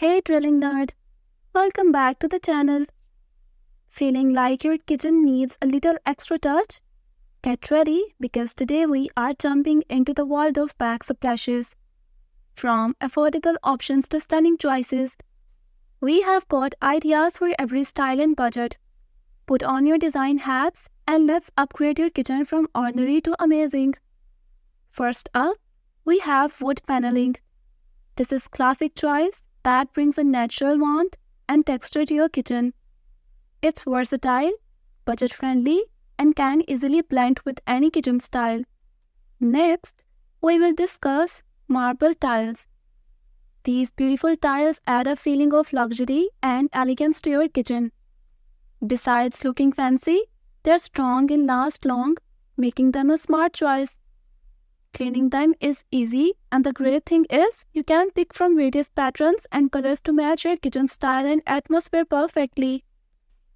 Hey drilling nerd, welcome back to the channel. Feeling like your kitchen needs a little extra touch? Get ready because today we are jumping into the world of backsplashes. From affordable options to stunning choices, we have got ideas for every style and budget. Put on your design hats and let's upgrade your kitchen from ordinary to amazing. First up, we have wood paneling. This is classic choice that brings a natural warmth and texture to your kitchen. It's versatile, budget-friendly, and can easily blend with any kitchen style. Next, we will discuss marble tiles. These beautiful tiles add a feeling of luxury and elegance to your kitchen. Besides looking fancy, they're strong and last long, making them a smart choice. Cleaning them is easy, and the great thing is you can pick from various patterns and colors to match your kitchen style and atmosphere perfectly.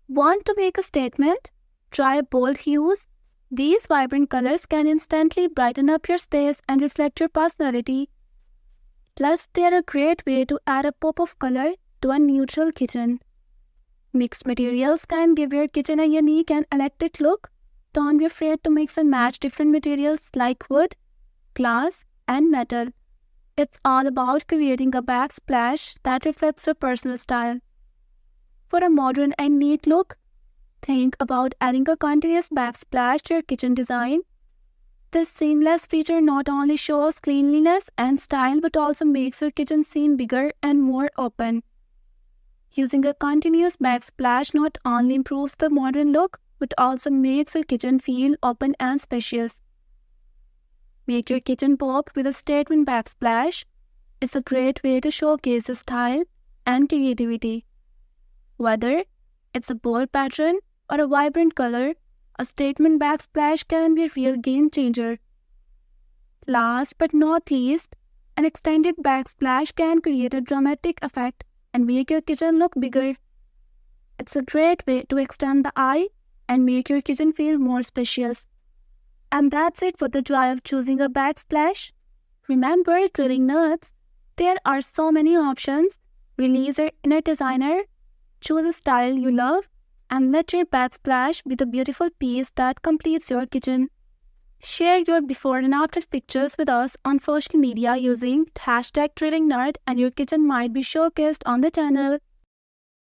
Want to make a statement? Try bold hues. These vibrant colors can instantly brighten up your space and reflect your personality. Plus, they're a great way to add a pop of color to a neutral kitchen. Mixed materials can give your kitchen a unique and eclectic look. Don't be afraid to mix and match different materials like wood, glass, and metal. It's all about creating a backsplash that reflects your personal style. For a modern and neat look, think about adding a continuous backsplash to your kitchen design. This seamless feature not only shows cleanliness and style but also makes your kitchen seem bigger and more open. Using a continuous backsplash not only improves the modern look but also makes your kitchen feel open and spacious. Make your kitchen pop with a statement backsplash. It's a great way to showcase your style and creativity. Whether it's a bold pattern or a vibrant color, a statement backsplash can be a real game changer. Last but not least, an extended backsplash can create a dramatic effect and make your kitchen look bigger. It's a great way to extend the eye and make your kitchen feel more spacious. And that's it for the joy of choosing a backsplash. Remember, drilling nerds, there are so many options. Release your inner designer, choose a style you love, and let your backsplash be the beautiful piece that completes your kitchen. Share your before and after pictures with us on social media using #DrillingNerd and your kitchen might be showcased on the channel.